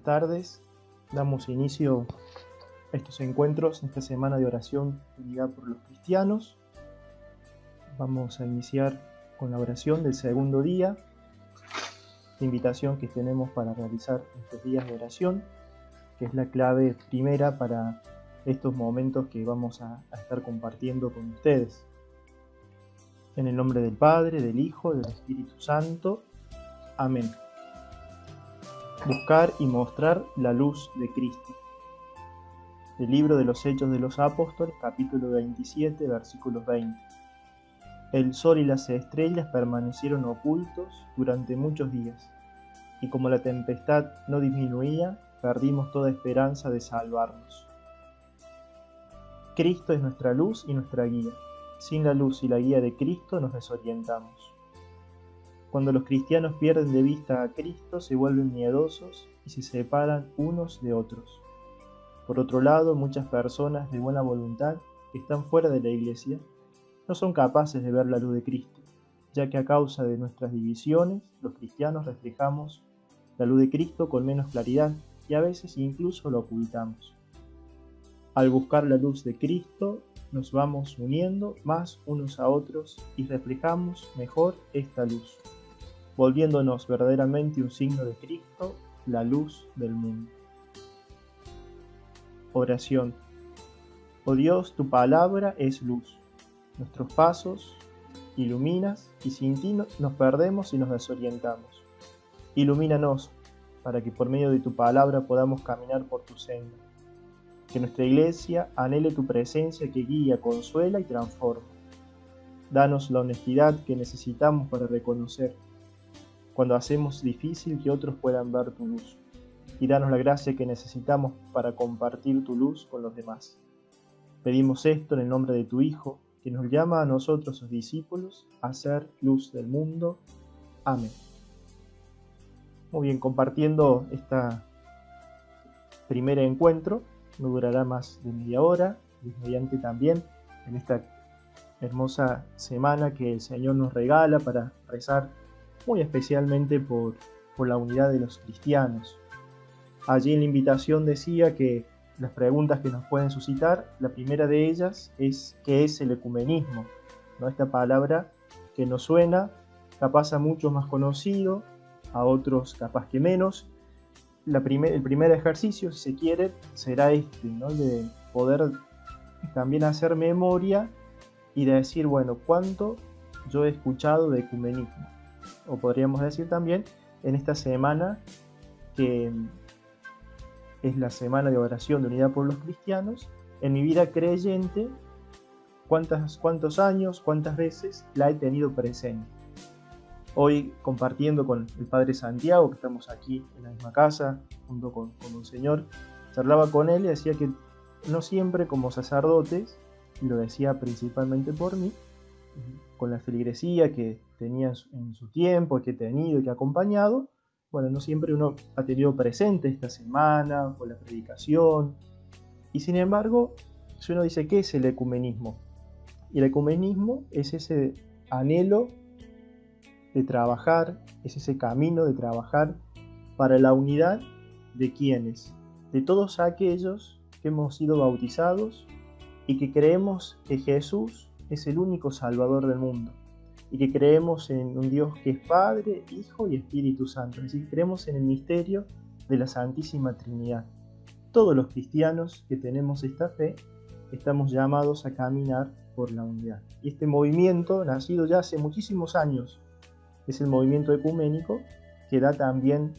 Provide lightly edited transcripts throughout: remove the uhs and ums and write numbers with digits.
tardes. Damos inicio a estos encuentros, esta semana de oración unidad por los cristianos. Vamos a iniciar con la oración del segundo día, la invitación que tenemos para realizar estos días de oración, que es la clave primera para estos momentos que vamos a estar compartiendo con ustedes. En el nombre del Padre, del Hijo, del Espíritu Santo. Amén. Buscar y mostrar la luz de Cristo. Del libro de los Hechos de los Apóstoles, capítulo 27, versículos 20. El sol y las estrellas permanecieron ocultos durante muchos días, y como la tempestad no disminuía, perdimos toda esperanza de salvarnos. Cristo es nuestra luz y nuestra guía. Sin la luz y la guía de Cristo nos desorientamos. Cuando los cristianos pierden de vista a Cristo, se vuelven miedosos y se separan unos de otros. Por otro lado, muchas personas de buena voluntad que están fuera de la iglesia no son capaces de ver la luz de Cristo, ya que a causa de nuestras divisiones, los cristianos reflejamos la luz de Cristo con menos claridad y a veces incluso lo ocultamos. Al buscar la luz de Cristo, nos vamos uniendo más unos a otros y reflejamos mejor esta luz, volviéndonos verdaderamente un signo de Cristo, la luz del mundo. Oración. Oh Dios, tu palabra es luz. Nuestros pasos iluminas y sin ti nos perdemos y nos desorientamos. Ilumínanos para que por medio de tu palabra podamos caminar por tu senda. Que nuestra iglesia anhele tu presencia que guía, consuela y transforma. Danos la honestidad que necesitamos para reconocer cuando hacemos difícil que otros puedan ver tu luz. Y danos la gracia que necesitamos para compartir tu luz con los demás. Pedimos esto en el nombre de tu Hijo, que nos llama a nosotros, sus discípulos, a ser luz del mundo. Amén. Muy bien, compartiendo este primer encuentro, no durará más de media hora, y mediante también en esta hermosa semana que el Señor nos regala para rezar muy especialmente por la unidad de los cristianos. Allí en la invitación decía que las preguntas que nos pueden suscitar, la primera de ellas es ¿qué es el ecumenismo? ¿No? Esta palabra que nos suena capaz a muchos más conocido, a otros capaz que menos. El primer ejercicio, si se quiere, será ¿no? De poder también hacer memoria y de decir, bueno, ¿cuánto yo he escuchado de ecumenismo? O podríamos decir también, en esta semana, que es la semana de oración de unidad por los cristianos, en mi vida creyente, ¿cuántos años, cuántas veces la he tenido presente? Hoy, compartiendo con el Padre Santiago, que estamos aquí en la misma casa, junto con Monseñor, charlaba con él y decía que no siempre como sacerdotes, y lo decía principalmente por mí, con la feligresía que tenía en su tiempo, que he tenido y que he acompañado, bueno, no siempre uno ha tenido presente esta semana o la predicación. Y sin embargo, si uno dice, ¿qué es el ecumenismo? Y el ecumenismo es ese anhelo de trabajar, es ese camino de trabajar para la unidad de quienes, de todos aquellos que hemos sido bautizados y que creemos que Jesús es el único Salvador del mundo y que creemos en un Dios que es Padre, Hijo y Espíritu Santo, es decir, creemos en el misterio de la Santísima Trinidad. Todos los cristianos que tenemos esta fe estamos llamados a caminar por la unidad. Y este movimiento, nacido ya hace muchísimos años, es el movimiento ecuménico que da también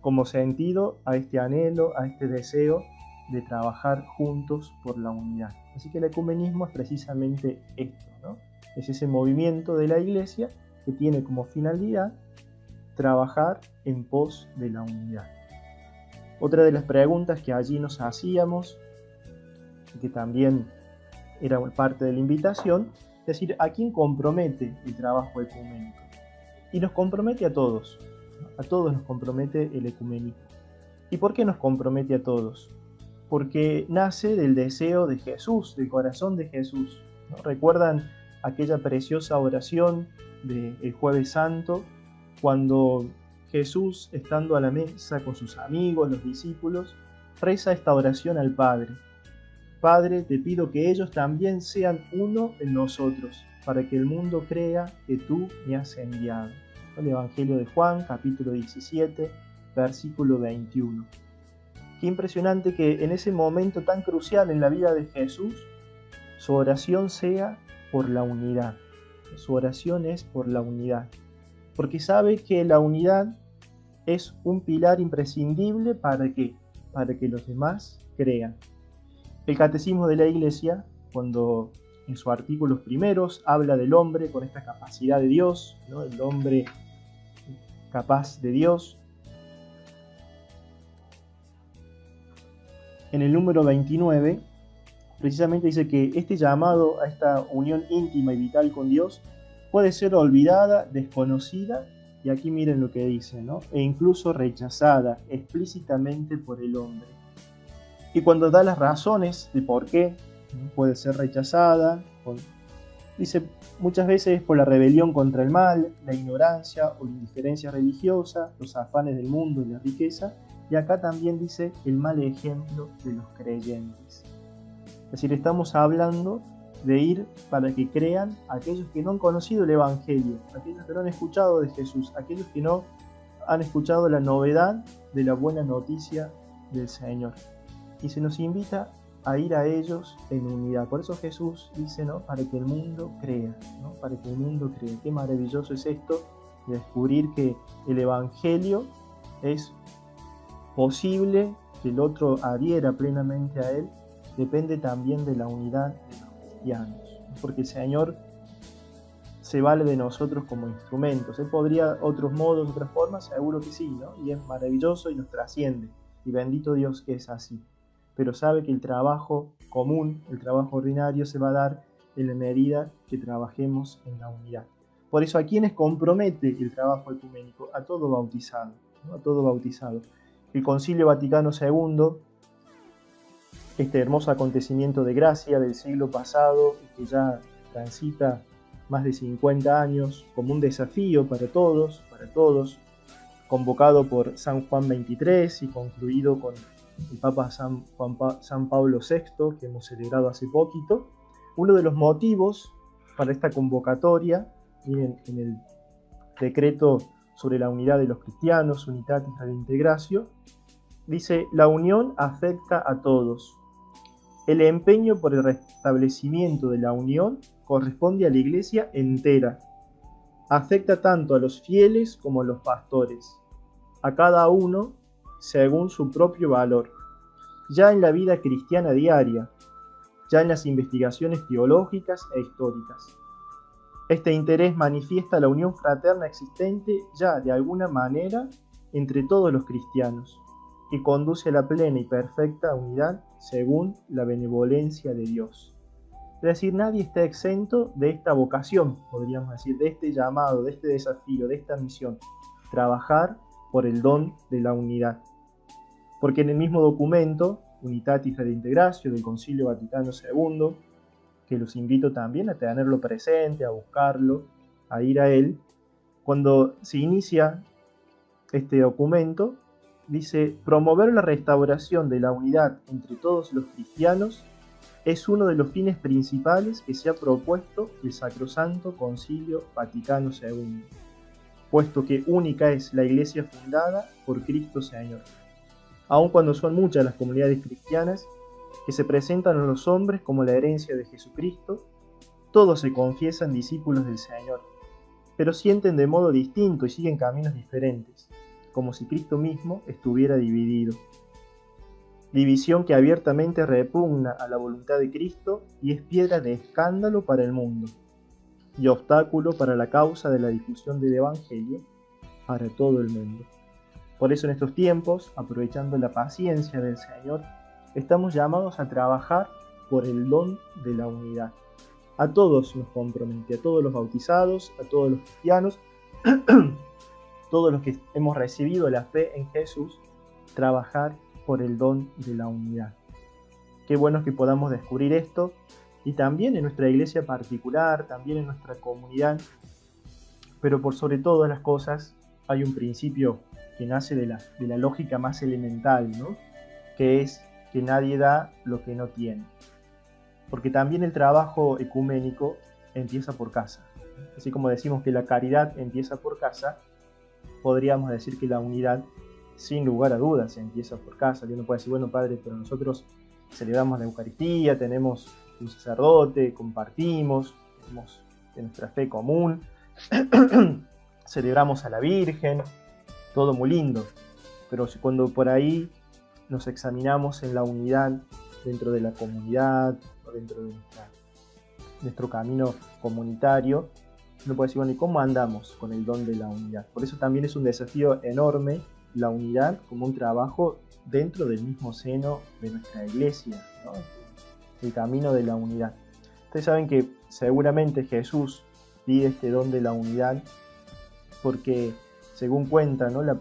como sentido a este anhelo, a este deseo de trabajar juntos por la unidad. Así que el ecumenismo es precisamente esto, ¿no? Es ese movimiento de la Iglesia que tiene como finalidad trabajar en pos de la unidad. Otra de las preguntas que allí nos hacíamos, y que también era parte de la invitación, es decir, ¿a quién compromete el trabajo ecuménico? Y nos compromete a todos nos compromete el ecumenismo. ¿Y por qué nos compromete a todos? Porque nace del deseo de Jesús, del corazón de Jesús, ¿no? ¿Recuerdan aquella preciosa oración del Jueves Santo, cuando Jesús, estando a la mesa con sus amigos, los discípulos, reza esta oración al Padre. Padre, te pido que ellos también sean uno en nosotros, para que el mundo crea que tú me has enviado. El Evangelio de Juan, capítulo 17, versículo 21. Qué impresionante que en ese momento tan crucial en la vida de Jesús, su oración sea por la unidad. Su oración es por la unidad, porque sabe que la unidad es un pilar imprescindible para que los demás crean. El Catecismo de la Iglesia, cuando en sus artículos primeros habla del hombre con esta capacidad de Dios, ¿no? El hombre capaz de Dios, en el número 29, precisamente dice que este llamado a esta unión íntima y vital con Dios puede ser olvidada, desconocida, y aquí miren lo que dice, ¿no? E incluso rechazada explícitamente por el hombre. Y cuando da las razones de por qué puede ser rechazada, dice muchas veces por la rebelión contra el mal, la ignorancia o la indiferencia religiosa, los afanes del mundo y la riqueza, y acá también dice el mal ejemplo de los creyentes. Es decir, estamos hablando de ir para que crean aquellos que no han conocido el Evangelio, aquellos que no han escuchado de Jesús, aquellos que no han escuchado la novedad de la buena noticia del Señor. Y se nos invita a ir a ellos en unidad. Por eso Jesús dice, ¿no? Para que el mundo crea, ¿no? Para que el mundo crea. Qué maravilloso es esto de descubrir que el Evangelio es posible, que el otro adhiera plenamente a él, depende también de la unidad de los cristianos, porque el Señor se vale de nosotros como instrumentos. Él podría otros modos, otras formas, seguro que sí, ¿no? Y es maravilloso y nos trasciende, y bendito Dios que es así. Pero sabe que el trabajo común, el trabajo ordinario, se va a dar en la medida que trabajemos en la unidad. Por eso, ¿a quiénes compromete el trabajo ecuménico? A todo bautizado, ¿no? A todo bautizado. El Concilio Vaticano II, este hermoso acontecimiento de gracia del siglo pasado, que ya transita más de 50 años, como un desafío para todos, convocado por San Juan XXIII y concluido con el Papa San Pablo VI, que hemos celebrado hace poquito. Uno de los motivos para esta convocatoria, miren, en el decreto sobre la unidad de los cristianos, Unitatis Redintegratio, dice: la unión afecta a todos. El empeño por el restablecimiento de la unión corresponde a la Iglesia entera. Afecta tanto a los fieles como a los pastores, a cada uno según su propio valor, ya en la vida cristiana diaria, ya en las investigaciones teológicas e históricas. Este interés manifiesta la unión fraterna existente ya de alguna manera entre todos los cristianos y conduce a la plena y perfecta unidad según la benevolencia de Dios. Es decir, nadie está exento de esta vocación, podríamos decir, de este llamado, de este desafío, de esta misión, trabajar por el don de la unidad. Porque en el mismo documento, Unitatis Redintegratio del Concilio Vaticano II, que los invito también a tenerlo presente, a buscarlo, a ir a él, cuando se inicia este documento, dice: promover la restauración de la unidad entre todos los cristianos es uno de los fines principales que se ha propuesto el Sacrosanto Concilio Vaticano II, puesto que única es la Iglesia fundada por Cristo Señor. Aun cuando son muchas las comunidades cristianas que se presentan a los hombres como la herencia de Jesucristo, todos se confiesan discípulos del Señor, pero sienten de modo distinto y siguen caminos diferentes, como si Cristo mismo estuviera dividido. División que abiertamente repugna a la voluntad de Cristo y es piedra de escándalo para el mundo, y obstáculo para la causa de la difusión del Evangelio para todo el mundo. Por eso en estos tiempos, aprovechando la paciencia del Señor, estamos llamados a trabajar por el don de la unidad. A todos nos compromete, a todos los bautizados, a todos los cristianos, todos los que hemos recibido la fe en Jesús, trabajar por el don de la unidad. Qué bueno que podamos descubrir esto, y también en nuestra iglesia particular, también en nuestra comunidad, pero por sobre todas las cosas, hay un principio que nace de la lógica más elemental, ¿no? Que es que nadie da lo que no tiene. Porque también el trabajo ecuménico empieza por casa. Así como decimos que la caridad empieza por casa, podríamos decir que la unidad, sin lugar a dudas, empieza por casa. Y uno puede decir, bueno, padre, pero nosotros celebramos la Eucaristía, tenemos un sacerdote, compartimos, tenemos nuestra fe común, celebramos a la Virgen, todo muy lindo. Pero cuando por ahí nos examinamos en la unidad dentro de la comunidad, o dentro de nuestro camino comunitario, uno puede decir, bueno, ¿y cómo andamos con el don de la unidad? Por eso también es un desafío enorme la unidad como un trabajo dentro del mismo seno de nuestra iglesia, ¿no? El camino de la unidad. Ustedes saben que seguramente Jesús pide este don de la unidad porque, según cuenta, ¿no? La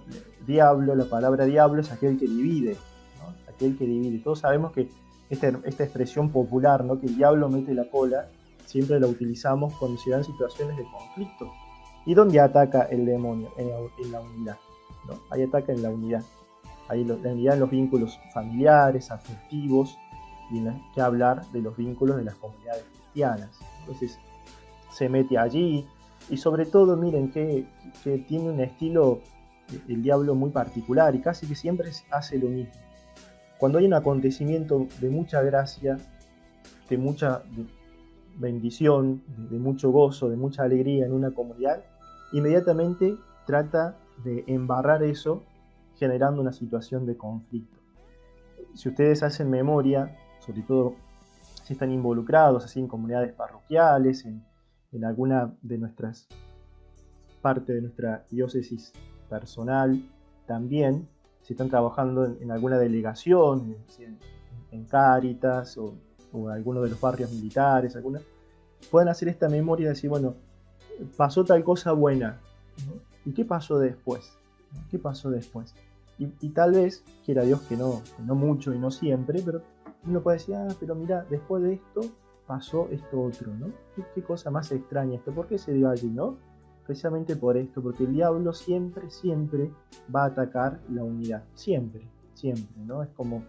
palabra diablo es aquel que divide, ¿no? Aquel que divide. Todos sabemos que esta expresión popular, ¿no? Que el diablo mete la cola, siempre la utilizamos cuando se dan situaciones de conflicto. ¿Y dónde ataca el demonio? En la unidad, ¿no? Ahí ataca en la unidad. Ahí la unidad en los vínculos familiares, afectivos, y que hablar de los vínculos de las comunidades cristianas. Entonces se mete allí, y sobre todo miren que tiene un estilo, el diablo, muy particular, y casi que siempre hace lo mismo. Cuando hay un acontecimiento de mucha gracia, de mucha bendición, de mucho gozo, de mucha alegría en una comunidad, inmediatamente trata de embarrar eso generando una situación de conflicto. Si ustedes hacen memoria, sobre todo si están involucrados así en comunidades parroquiales, en alguna de nuestras parte de nuestra diócesis personal, también si están trabajando en alguna delegación, en Cáritas o alguno de los barrios militares, pueden hacer esta memoria y decir, bueno, pasó tal cosa buena, ¿no? ¿Y qué pasó después? ¿Qué pasó después? Y tal vez, quiera Dios que no mucho y no siempre, pero uno puede decir, pero mira, después de esto pasó esto otro, ¿no? ¿Qué cosa más extraña esto? ¿Por qué se dio allí, no? Precisamente por esto, porque el diablo siempre va a atacar la unidad, siempre, ¿no? Es como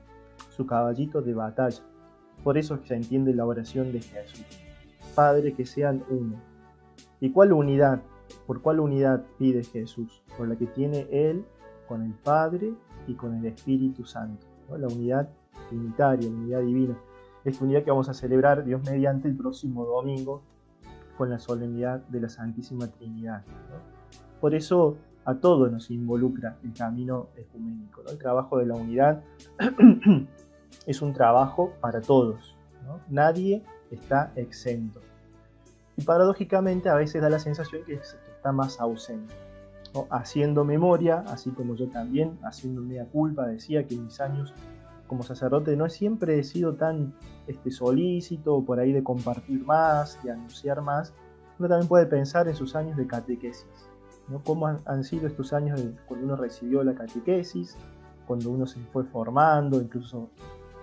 su caballito de batalla. Por eso es que se entiende la oración de Jesús. Padre, que sean uno. ¿Y cuál unidad? ¿Por cuál unidad pide Jesús? Por la que tiene Él con el Padre y con el Espíritu Santo, ¿no? La unidad trinitaria, la unidad divina. Esta unidad que vamos a celebrar, Dios mediante, el próximo domingo, con la solemnidad de la Santísima Trinidad, ¿no? Por eso a todos nos involucra el camino ecuménico, ¿no? El trabajo de la unidad es un trabajo para todos, ¿no? Nadie está exento. Y paradójicamente a veces da la sensación que está más ausente, ¿no? Haciendo memoria, así como yo también, haciendo mea culpa, decía que en mis años como sacerdote no siempre he sido tan solícito por ahí de compartir más, de anunciar más. Uno también puede pensar en sus años de catequesis, ¿no? Cómo han sido estos años cuando uno recibió la catequesis, cuando uno se fue formando, incluso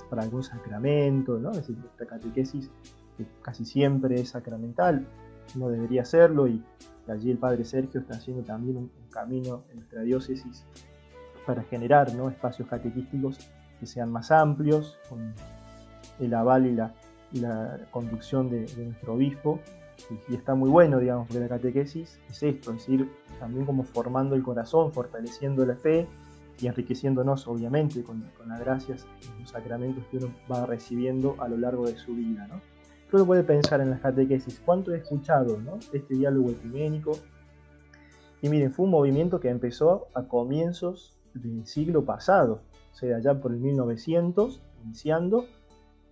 para algún sacramento, ¿no? Es decir, esta catequesis que casi siempre es sacramental, no debería serlo, y allí el Padre Sergio está haciendo también un camino en nuestra diócesis para generar, ¿no? Espacios catequísticos que sean más amplios, con el aval y la conducción de nuestro obispo, y está muy bueno, digamos, porque la catequesis es esto, es ir también como formando el corazón, fortaleciendo la fe y enriqueciéndonos, obviamente, con las gracias y los sacramentos que uno va recibiendo a lo largo de su vida, ¿no? Uno puede pensar en las catequesis, ¿cuánto he escuchado, ¿no? Este diálogo ecuménico? Y miren, fue un movimiento que empezó a comienzos del siglo pasado, o sea, allá por el 1900, iniciando,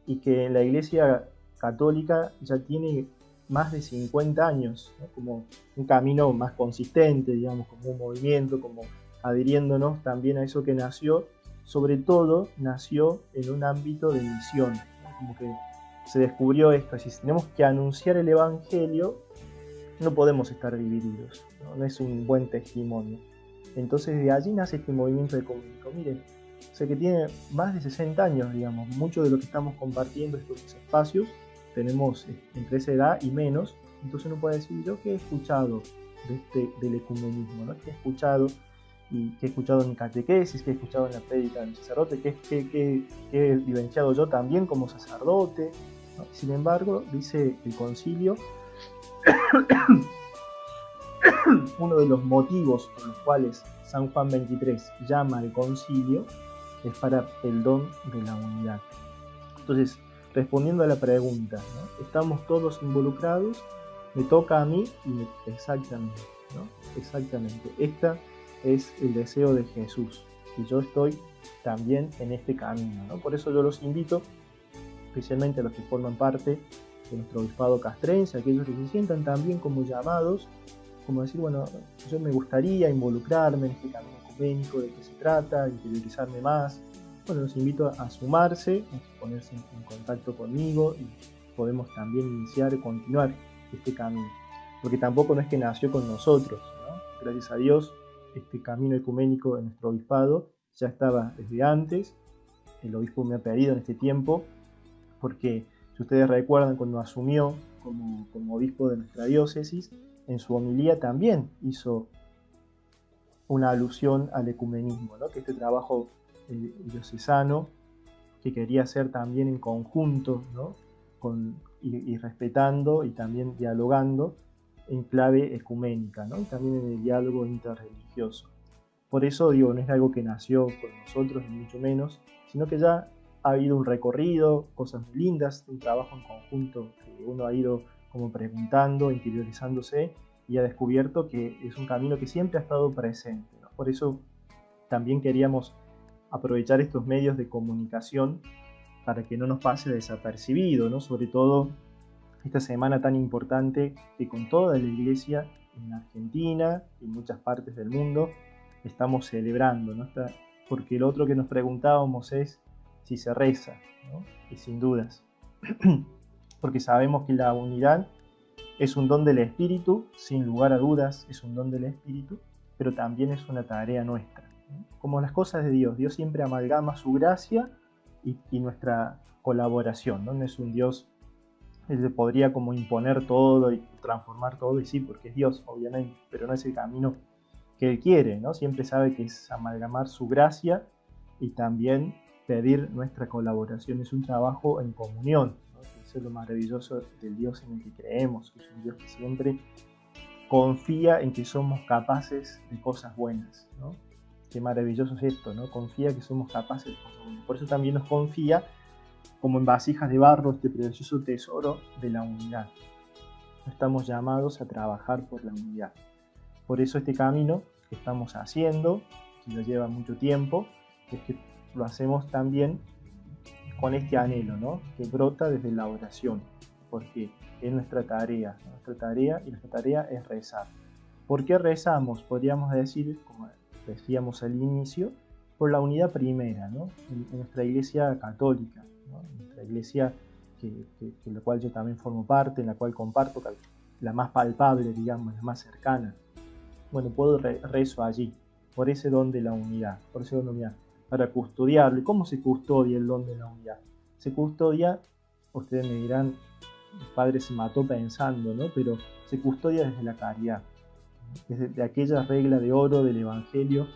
y que en la Iglesia Católica ya tiene más de 50 años, ¿no? Como un camino más consistente, digamos, como un movimiento, como adhiriéndonos también a eso que nació, sobre todo nació en un ámbito de misión, ¿no? Como que se descubrió esto, si tenemos que anunciar el Evangelio, no podemos estar divididos, ¿no? No es un buen testimonio. Entonces de allí nace este movimiento ecuménico. Miren, o sea que tiene más de 60 años, digamos, mucho de lo que estamos compartiendo estos espacios, tenemos entre esa edad y menos, Entonces uno puede decir, ¿yo qué he escuchado del ecumenismo? ¿No? ¿Qué he escuchado? Y qué he escuchado en catequesis, qué he escuchado en la prédica del sacerdote, qué he vivenciado yo también como sacerdote, ¿no? Sin embargo, dice el concilio, uno de los motivos por los cuales San Juan XXIII llama al concilio es para el don de la unidad. Entonces, respondiendo a la pregunta, ¿no? ¿Estamos todos involucrados? ¿Me toca a mí? Exactamente, ¿no? Exactamente. Este es el deseo de Jesús, y yo estoy también en este camino, ¿no? Por eso yo los invito, especialmente a los que forman parte de nuestro obispado castrense, aquellos que se sientan también como llamados, como decir, bueno, yo me gustaría involucrarme en este camino ecuménico, de qué se trata, interiorizarme más. Bueno, los invito a sumarse, a ponerse en contacto conmigo y podemos también iniciar y continuar este camino. Porque tampoco no es que nació con nosotros, ¿no? Gracias a Dios, este camino ecuménico en nuestro obispado ya estaba desde antes. El obispo me ha pedido en este tiempo, porque si ustedes recuerdan, cuando asumió como obispo de nuestra diócesis, en su homilía también hizo una alusión al ecumenismo, ¿no? Que este trabajo diocesano que quería hacer también en conjunto, ¿no? Y respetando y también dialogando en clave ecuménica, ¿no? Y también en el diálogo interreligioso. Por eso digo, no es algo que nació con nosotros, ni mucho menos, sino que ya ha habido un recorrido, cosas muy lindas, un trabajo en conjunto que uno ha ido como preguntando, interiorizándose, y ha descubierto que es un camino que siempre ha estado presente, ¿no? Por eso también queríamos aprovechar estos medios de comunicación para que no nos pase desapercibido, ¿no? Sobre todo esta semana tan importante que con toda la Iglesia en Argentina y en muchas partes del mundo estamos celebrando, ¿no? Porque lo otro que nos preguntábamos es si se reza, ¿no? Y sin dudas, porque sabemos que la unidad es un don del Espíritu, sin lugar a dudas es un don del Espíritu, pero también es una tarea nuestra, ¿no? Como las cosas de Dios, Dios siempre amalgama su gracia y nuestra colaboración, ¿no? No es un Dios que podría como imponer todo y transformar todo, y sí, porque es Dios, obviamente, pero no es el camino que Él quiere, ¿no? Siempre sabe que es amalgamar su gracia y también pedir nuestra colaboración. Es un trabajo en comunión, ¿no? Eso es lo maravilloso del Dios en el que creemos, que es un Dios que siempre confía en que somos capaces de cosas buenas, ¿no? Qué maravilloso es esto, ¿no? Confía que somos capaces de cosas buenas. Por eso también nos confía como en vasijas de barro este precioso tesoro de la unidad. Estamos llamados a trabajar por la unidad. Por eso este camino que estamos haciendo, que ya lleva mucho tiempo, es que lo hacemos también con este anhelo, ¿no? Que brota desde la oración, porque es nuestra tarea y nuestra tarea es rezar. ¿Por qué rezamos? Podríamos decir, como decíamos al inicio, por la unidad primera, ¿no? En nuestra Iglesia católica, ¿no? En nuestra Iglesia que la cual yo también formo parte, en la cual comparto, la más palpable, digamos, la más cercana. Bueno, puedo rezo allí, por ese don de la unidad, para custodiarlo. ¿Y cómo se custodia el don de la unidad? Se custodia, ustedes me dirán, el Padre se mató pensando, ¿no? Pero se custodia desde la caridad, desde aquella regla de oro del Evangelio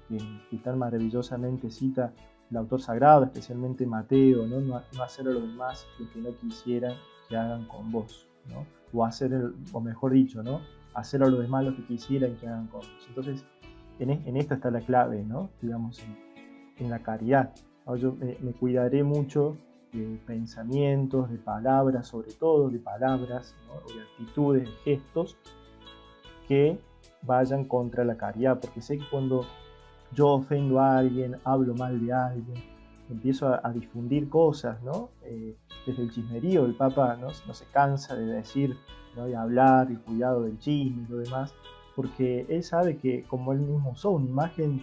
que tan maravillosamente cita el autor sagrado, especialmente Mateo, ¿no? No hacer a los demás lo que no quisieran que hagan con vos, ¿no? O mejor dicho, ¿no? Hacer a los demás lo que quisieran que hagan con vos. Entonces, en esto está la clave, ¿no? Digamos, en la caridad. Yo me cuidaré mucho de pensamientos, de palabras, sobre todo de palabras, ¿no? De actitudes, de gestos que vayan contra la caridad, porque sé que cuando yo ofendo a alguien, hablo mal de alguien, empiezo a difundir cosas, ¿no? Desde el chismerío, el Papa no se cansa de decir, ¿no? De hablar, el cuidado del chisme y lo demás, porque él sabe que, como él mismo usó, una imagen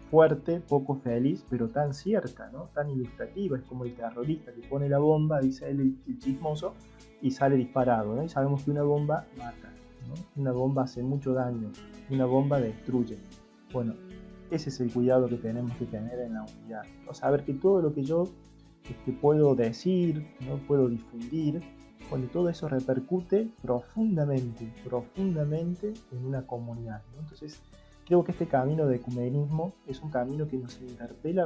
fuerte, poco feliz, pero tan cierta, ¿no? Tan ilustrativa, es como el terrorista que pone la bomba, dice él, el chismoso, y sale disparado, ¿no? Y sabemos que una bomba mata, ¿no? Una bomba hace mucho daño, una bomba destruye. Bueno, ese es el cuidado que tenemos que tener en la unidad, ¿no? Saber que todo lo que yo puedo decir, ¿no? Puedo difundir, Bueno, todo eso repercute profundamente en una comunidad, ¿no? Entonces, creo que este camino de ecumenismo es un camino que nos interpela,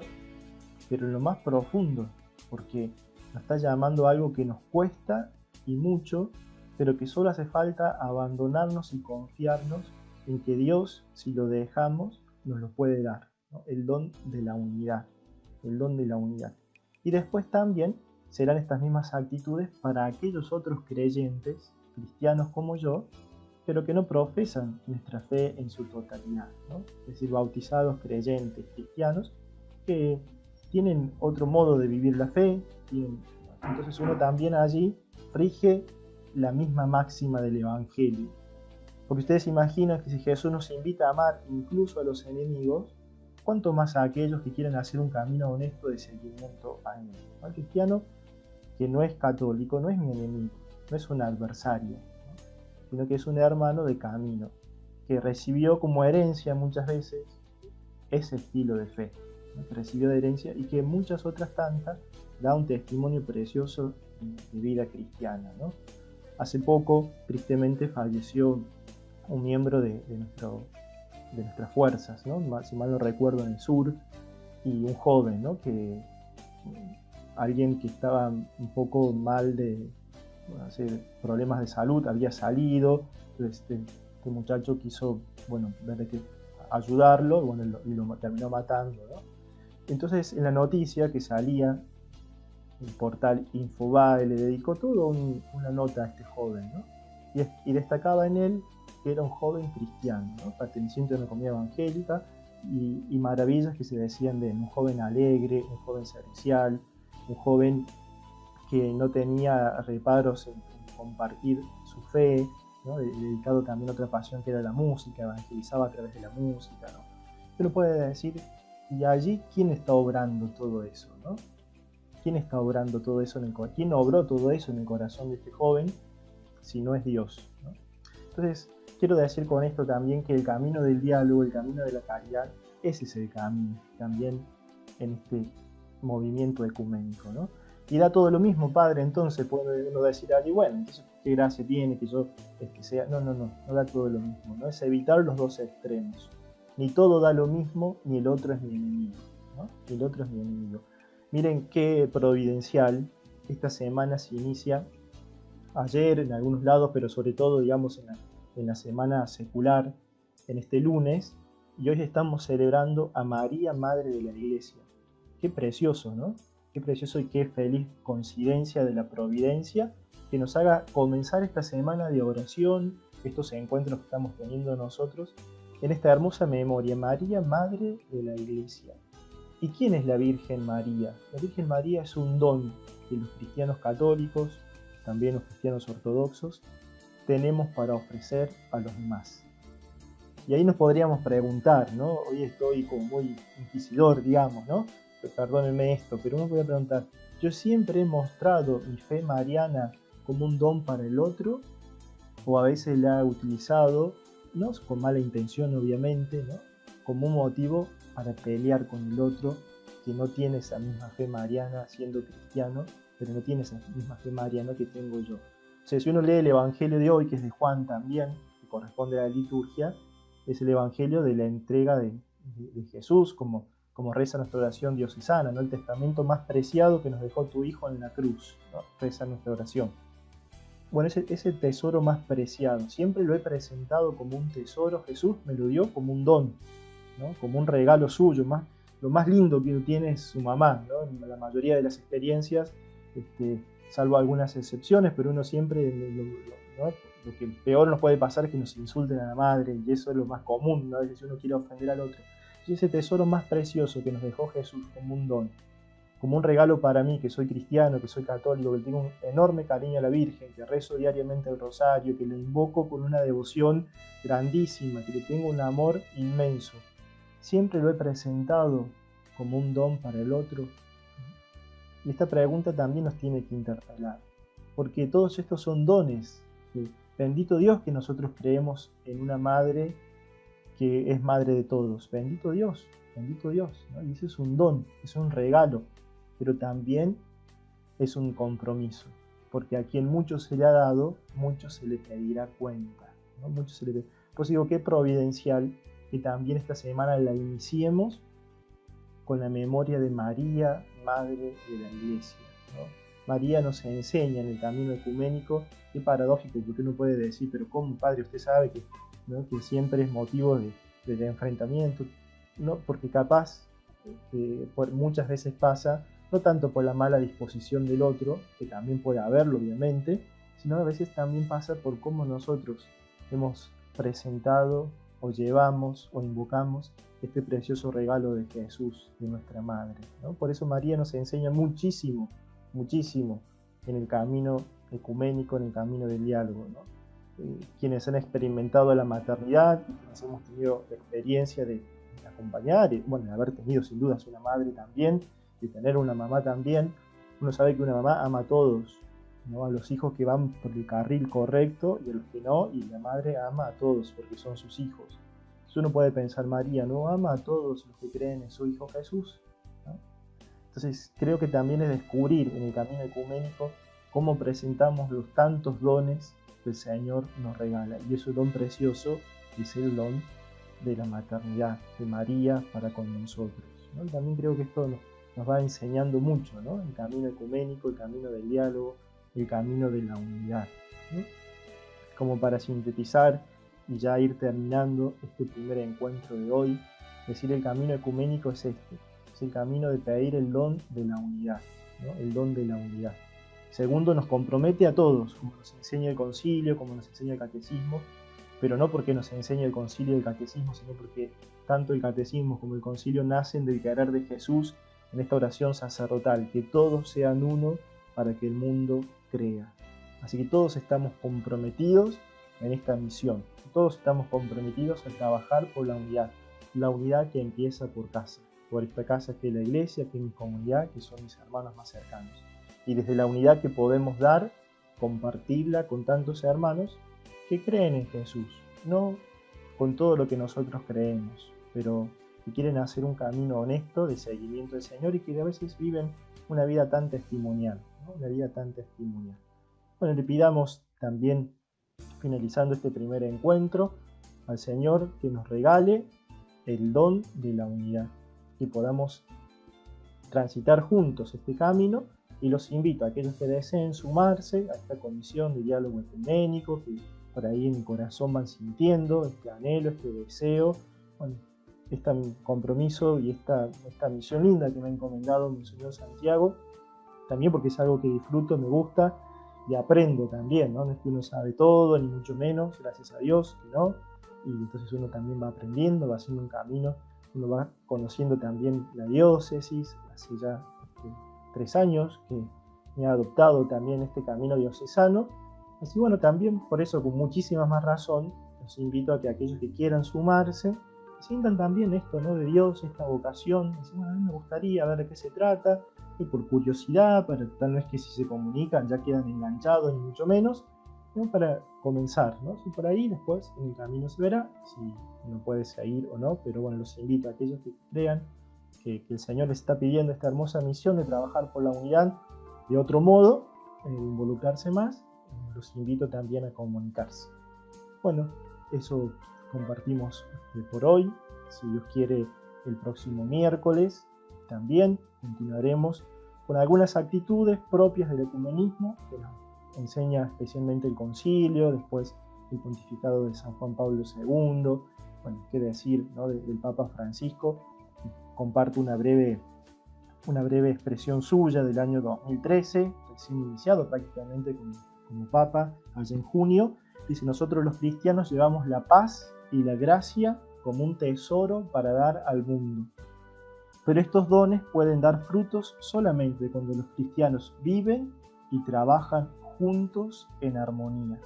pero en lo más profundo, porque nos está llamando a algo que nos cuesta y mucho, pero que solo hace falta abandonarnos y confiarnos en que Dios, si lo dejamos, nos lo puede dar, ¿no? El don de la unidad, el don de la unidad. Y después también serán estas mismas actitudes para aquellos otros creyentes, cristianos como yo, pero que no profesan nuestra fe en su totalidad, ¿no? Es decir, bautizados, creyentes, cristianos, que tienen otro modo de vivir la fe, entonces uno también allí rige la misma máxima del Evangelio. Porque ustedes imaginan que si Jesús nos invita a amar incluso a los enemigos, ¿cuánto más a aquellos que quieren hacer un camino honesto de seguimiento a Él? El cristiano que no es católico no es mi enemigo, no es un adversario, ¿no? Sino que es un hermano de camino, que recibió como herencia muchas veces ese estilo de fe, ¿no? Que recibió de herencia y que muchas otras tantas da un testimonio precioso de vida cristiana, ¿no? Hace poco, tristemente, falleció un miembro de nuestras fuerzas, ¿no? Si mal no recuerdo, en el sur, y un joven, ¿no? Alguien que estaba un poco mal de problemas de salud, había salido, este muchacho quiso, ver de qué ayudarlo, y lo terminó matando, ¿no? Entonces, en la noticia que salía, el portal Infobae le dedicó toda una nota a este joven, ¿no? Y destacaba en él que era un joven cristiano, ¿no? Perteneciente a una comunidad evangélica, y maravillas que se decían de él: un joven alegre, un joven servicial, un joven que no tenía reparos en compartir su fe, ¿no? Dedicado también a otra pasión que era la música, evangelizaba a través de la música, ¿no? Uno puede decir, ¿y allí quién está obrando todo eso, ¿no? ¿Quién está obrando todo eso ¿Quién obró todo eso en el corazón de este joven si no es Dios, ¿no? Entonces, quiero decir con esto también que el camino del diálogo, el camino de la caridad, ese es el camino también en este movimiento ecuménico, ¿no? Y da todo lo mismo, padre, entonces puede uno decir allí, bueno, entonces qué gracia tiene que yo sea. No da todo lo mismo, ¿no? Es evitar los dos extremos. Ni todo da lo mismo, ni el otro es mi enemigo, ¿no? Ni el otro es mi enemigo. Miren qué providencial, esta semana se inicia ayer en algunos lados, pero sobre todo, digamos, en la semana secular, en este lunes, y hoy estamos celebrando a María, Madre de la Iglesia. Qué precioso, ¿no? Qué precioso y qué feliz coincidencia de la providencia que nos haga comenzar esta semana de oración, estos encuentros que estamos teniendo nosotros, en esta hermosa memoria: María, Madre de la Iglesia. ¿Y quién es la Virgen María? La Virgen María es un don que los cristianos católicos, también los cristianos ortodoxos, tenemos para ofrecer a los demás. Y ahí nos podríamos preguntar, ¿no? Hoy estoy como muy inquisidor, digamos, ¿no? Perdónenme esto, pero uno puede preguntar, ¿yo siempre he mostrado mi fe mariana como un don para el otro? ¿O a veces la he utilizado, no con mala intención obviamente, ¿no? Como un motivo para pelear con el otro que no tiene esa misma fe mariana siendo cristiano, pero no tiene esa misma fe mariana que tengo yo? O sea, si uno lee el Evangelio de hoy, que es de Juan también, que corresponde a la liturgia, es el Evangelio de la entrega de Jesús, como reza nuestra oración diocesana, ¿no? El testamento más preciado que nos dejó tu Hijo en la cruz, ¿no? Reza nuestra oración. Bueno, ese tesoro más preciado, siempre lo he presentado como un tesoro. Jesús me lo dio como un don, ¿no? Como un regalo suyo. Lo más lindo que tiene es su mamá, ¿no? En la mayoría de las experiencias, salvo algunas excepciones, pero uno siempre, ¿no? Lo que peor nos puede pasar es que nos insulten a la madre, y eso es lo más común, ¿no? A veces uno quiere ofender al otro. Y ese tesoro más precioso que nos dejó Jesús como un don, como un regalo para mí, que soy cristiano, que soy católico, que tengo un enorme cariño a la Virgen, que rezo diariamente el rosario, que le invoco con una devoción grandísima, que le tengo un amor inmenso. Siempre lo he presentado como un don para el otro. Y esta pregunta también nos tiene que interpelar, porque todos estos son dones. Bendito Dios que nosotros creemos en una madre que es madre de todos. Bendito Dios, ¿no? Y ese es un don, es un regalo, pero también es un compromiso porque a quien mucho se le ha dado, mucho se le pedirá cuenta, ¿no? Pues digo, qué providencial que también esta semana la iniciemos con la memoria de María, Madre de la Iglesia, ¿no? María nos enseña en el camino ecuménico, qué paradójico, porque uno puede decir, pero ¿cómo, Padre? Usted sabe que, ¿no?, que siempre es motivo de enfrentamiento, ¿no? Porque capaz que muchas veces pasa, no tanto por la mala disposición del otro, que también puede haberlo obviamente, sino a veces también pasa por cómo nosotros hemos presentado o llevamos o invocamos este precioso regalo de Jesús, de nuestra Madre, ¿no? Por eso María nos enseña muchísimo, muchísimo en el camino ecuménico, en el camino del diálogo, ¿no? Quienes han experimentado la maternidad, quienes hemos tenido la experiencia de acompañar, y bueno, de haber tenido sin dudas una madre también, de tener una mamá también, uno sabe que una mamá ama a todos, ¿no? A los hijos que van por el carril correcto y a los que no, y la madre ama a todos porque son sus hijos. Entonces uno puede pensar, María no ama a todos los que creen en su Hijo Jesús, ¿no? Entonces creo que también es descubrir en el camino ecuménico cómo presentamos los tantos dones que el Señor nos regala, y ese don precioso es el don de la maternidad de María para con nosotros, ¿no? Y también creo que esto nos va enseñando mucho, ¿no? El camino ecuménico, el camino del diálogo, el camino de la unidad, ¿no? Como para sintetizar y ya ir terminando este primer encuentro de hoy, decir el camino ecuménico es este, es el camino de pedir el don de la unidad, ¿no? El don de la unidad. Segundo, nos compromete a todos, como nos enseña el concilio, como nos enseña el catecismo, pero no porque nos enseñe el concilio y el catecismo, sino porque tanto el catecismo como el concilio nacen del querer de Jesús en esta oración sacerdotal, que todos sean uno para que el mundo crea. Así que todos estamos comprometidos en esta misión, todos estamos comprometidos a trabajar por la unidad que empieza por casa, por esta casa que es la iglesia, que es mi comunidad, que son mis hermanos más cercanos. Y desde la unidad que podemos dar, compartirla con tantos hermanos que creen en Jesús, no con todo lo que nosotros creemos, pero que quieren hacer un camino honesto de seguimiento del Señor y que a veces viven una vida tan testimonial, ¿no? Una vida tan testimonial. Bueno, le pidamos también, finalizando este primer encuentro, al Señor que nos regale el don de la unidad, que podamos transitar juntos este camino, y los invito a aquellos que deseen sumarse a esta comisión de diálogo ecuménico, que por ahí en mi corazón van sintiendo este anhelo, este deseo, bueno, este compromiso y esta misión linda que me ha encomendado Monseñor Santiago, también porque es algo que disfruto, me gusta y aprendo también, ¿no? No es que uno sabe todo, ni mucho menos, gracias a Dios, que no, y entonces uno también va aprendiendo, va haciendo un camino, uno va conociendo también la diócesis, hace ya 3 años que me ha adoptado también este camino diocesano. Así bueno, también por eso con muchísima más razón los invito a que aquellos que quieran sumarse sientan también esto, ¿no?, de Dios, esta vocación, decir, bueno, a mí me gustaría ver de qué se trata, y por curiosidad, para tal vez que si se comunican ya quedan enganchados ni mucho menos, ¿no?, para comenzar, ¿no? Si por ahí después en el camino se verá si uno puede seguir o no, pero bueno, los invito a aquellos que crean que el Señor les está pidiendo esta hermosa misión de trabajar por la unidad de otro modo, involucrarse más, los invito también a comunicarse. Bueno, eso compartimos por hoy. Si Dios quiere, el próximo miércoles también continuaremos con algunas actitudes propias del ecumenismo que nos enseña especialmente el concilio, después el pontificado de San Juan Pablo II, bueno, qué decir, ¿no?, del Papa Francisco. Comparto una breve expresión suya del año 2013, recién iniciado prácticamente como Papa, allá en junio. Dice: nosotros los cristianos llevamos la paz y la gracia como un tesoro para dar al mundo. Pero estos dones pueden dar frutos solamente cuando los cristianos viven y trabajan juntos en armonía.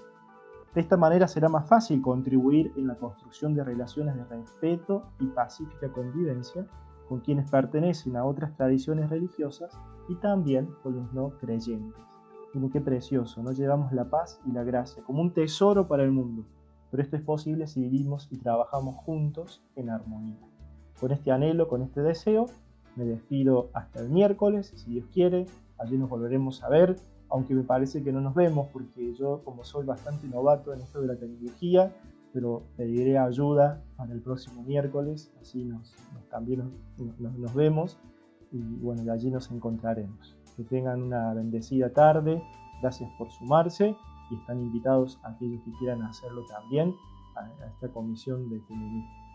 De esta manera será más fácil contribuir en la construcción de relaciones de respeto y pacífica convivencia con quienes pertenecen a otras tradiciones religiosas y también con los no creyentes. Miren qué precioso, ¿no? Llevamos la paz y la gracia como un tesoro para el mundo, pero esto es posible si vivimos y trabajamos juntos en armonía. Con este anhelo, con este deseo, me despido hasta el miércoles, si Dios quiere. Allí nos volveremos a ver aunque me parece que no nos vemos, porque yo, como soy bastante novato en esto de la tecnología, pero pediré ayuda para el próximo miércoles, así también nos vemos, y bueno, de allí nos encontraremos. Que tengan una bendecida tarde, gracias por sumarse, y están invitados aquellos que quieran hacerlo también a esta comisión de comunidad.